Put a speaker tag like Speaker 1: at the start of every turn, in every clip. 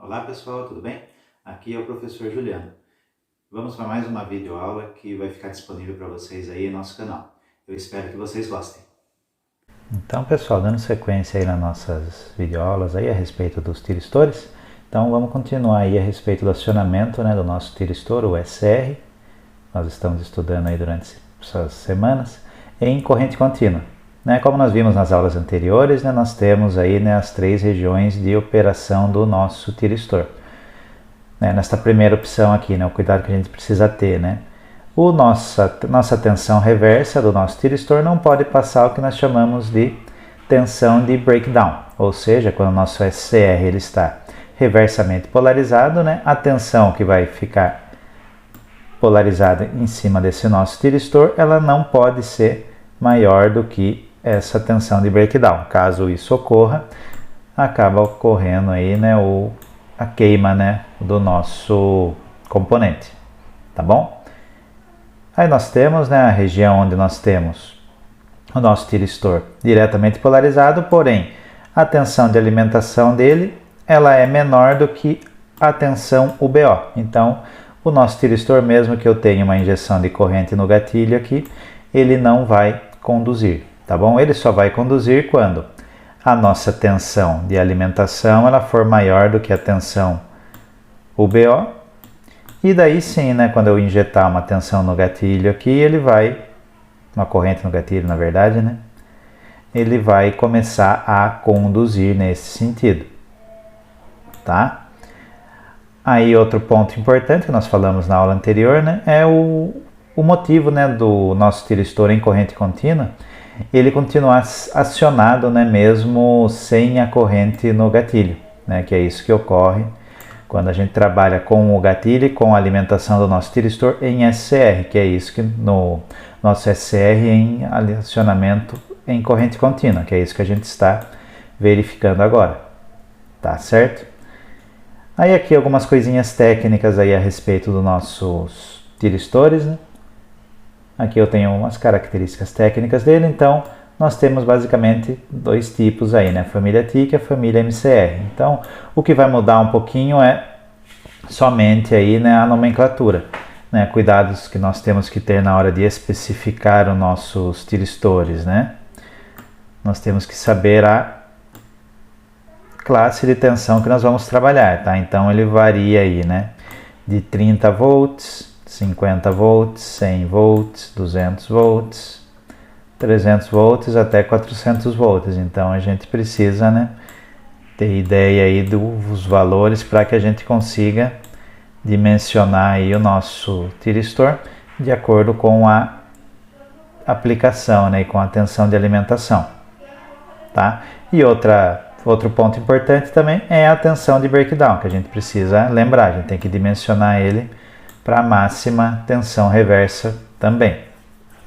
Speaker 1: Olá pessoal, tudo bem? Aqui é o professor Juliano. Vamos para mais uma videoaula que vai ficar disponível para vocês aí no nosso canal. Eu espero que vocês gostem. Então pessoal, dando sequência aí nas nossas videoaulas aí a respeito dos tiristores, então vamos continuar aí a respeito do acionamento, né, do nosso tiristor, o SR. Nós estamos estudando aí durante essas semanas em corrente contínua. Como nós vimos nas aulas anteriores, nós temos aí as três regiões de operação do nosso tiristor. Nesta primeira opção aqui, o cuidado que a gente precisa ter, nossa tensão reversa do nosso tiristor não pode passar o que nós chamamos de tensão de breakdown, ou seja, quando o nosso SCR ele está reversamente polarizado, a tensão que vai ficar polarizada em cima desse nosso tiristor, ela não pode ser maior do que essa tensão de breakdown. Caso isso ocorra, acaba ocorrendo aí, a queima, do nosso componente, tá bom? Aí nós temos, a região onde nós temos o nosso tiristor diretamente polarizado, porém a tensão de alimentação dele, ela é menor do que a tensão UBO. Então, o nosso tiristor, mesmo que eu tenha uma injeção de corrente no gatilho aqui, ele não vai conduzir, tá bom? Ele só vai conduzir quando a nossa tensão de alimentação ela for maior do que a tensão UBO. E daí sim, quando eu injetar uma tensão no gatilho aqui, ele vai, uma corrente no gatilho na verdade, ele vai começar a conduzir nesse sentido, tá? Aí outro ponto importante que nós falamos na aula anterior, é o motivo, do nosso tiristor em corrente contínua, ele continuar acionado, mesmo sem a corrente no gatilho, que é isso que ocorre quando a gente trabalha com o gatilho e com a alimentação do nosso tiristor em SCR, que é isso que no nosso SCR em acionamento em corrente contínua, que é isso que a gente está verificando agora, tá certo? Aí aqui algumas coisinhas técnicas aí a respeito dos nossos tiristores, Aqui eu tenho umas características técnicas dele, então nós temos basicamente dois tipos aí, a família TIC e a família MCR. Então, o que vai mudar um pouquinho é somente aí, a nomenclatura, cuidados que nós temos que ter na hora de especificar os nossos tiristores, Nós temos que saber a classe de tensão que nós vamos trabalhar, tá? Então ele varia aí, de 30 volts, 50 volts, 100 volts, 200 volts, 300 volts até 400 volts. Então a gente precisa, ter ideia aí dos valores para que a gente consiga dimensionar aí o nosso tiristor de acordo com a aplicação, e com a tensão de alimentação, tá? E outro ponto importante também é a tensão de breakdown, que a gente precisa lembrar, a gente tem que dimensionar ele para a máxima tensão reversa também,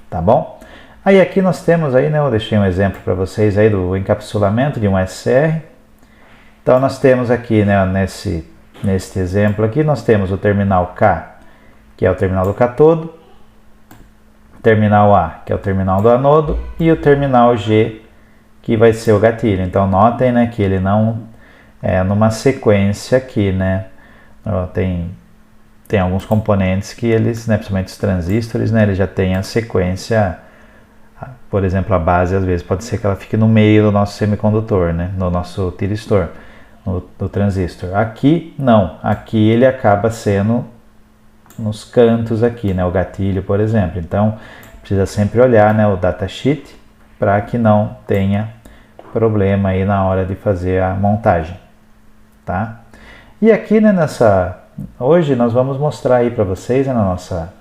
Speaker 1: tá bom? Aí aqui nós temos aí, eu deixei um exemplo para vocês aí do encapsulamento de um SCR. Então nós temos aqui, neste exemplo aqui, nós temos o terminal K, que é o terminal do catodo, terminal A, que é o terminal do anodo, e o terminal G, que vai ser o gatilho. Então notem, que ele não é numa sequência aqui, Tem alguns componentes que eles, principalmente os transistores, eles já têm a sequência, por exemplo, a base às vezes pode ser que ela fique no meio do nosso semicondutor, no nosso tiristor, no transistor. Aqui não, aqui ele acaba sendo nos cantos aqui, o gatilho, por exemplo. Então precisa sempre olhar, o datasheet para que não tenha problema aí na hora de fazer a montagem, tá? E aqui, hoje nós vamos mostrar aí para vocês, na nossa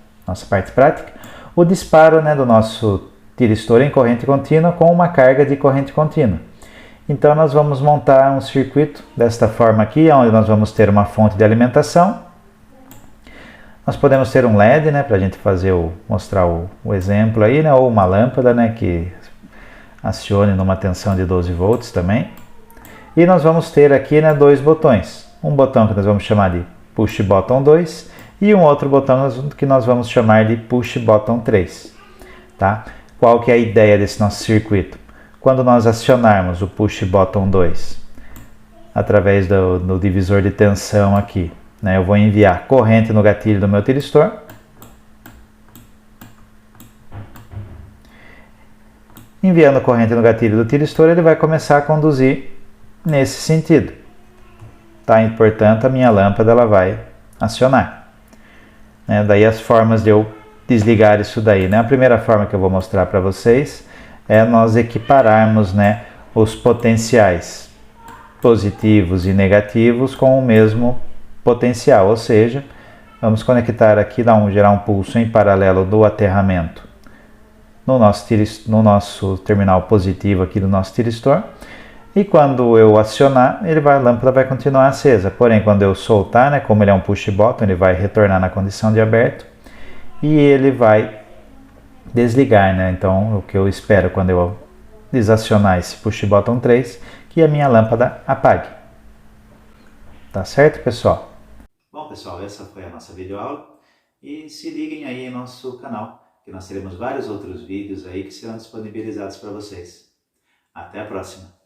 Speaker 1: parte prática, o disparo, do nosso tiristor em corrente contínua com uma carga de corrente contínua. Então nós vamos montar um circuito desta forma aqui, onde nós vamos ter uma fonte de alimentação. Nós podemos ter um LED, para a gente mostrar o exemplo aí, ou uma lâmpada, que acione numa tensão de 12 volts também. E nós vamos ter aqui, dois botões. Um botão que nós vamos chamar de Push Button 2 e um outro botão que nós vamos chamar de Push Button 3, tá? Qual que é a ideia desse nosso circuito? Quando nós acionarmos o Push Button 2, através do divisor de tensão aqui, né? Eu vou enviar corrente no gatilho do meu tiristor. Enviando corrente no gatilho do tiristor, ele vai começar a conduzir nesse sentido. Tá? E, portanto, a minha lâmpada ela vai acionar. Né? Daí as formas de eu desligar isso daí. Né? A primeira forma que eu vou mostrar para vocês é nós equipararmos, né, os potenciais positivos e negativos com o mesmo potencial. Ou seja, vamos conectar aqui, gerar um pulso em paralelo do aterramento no nosso terminal positivo aqui do nosso tiristor, e quando eu acionar, a lâmpada vai continuar acesa. Porém, quando eu soltar, né, como ele é um push button, ele vai retornar na condição de aberto e ele vai desligar, né? Então, o que eu espero quando eu desacionar esse push button 3, que a minha lâmpada apague. Tá certo, pessoal? Bom, pessoal, essa foi a nossa videoaula e se liguem aí em nosso canal, que nós teremos vários outros vídeos aí que serão disponibilizados para vocês. Até a próxima!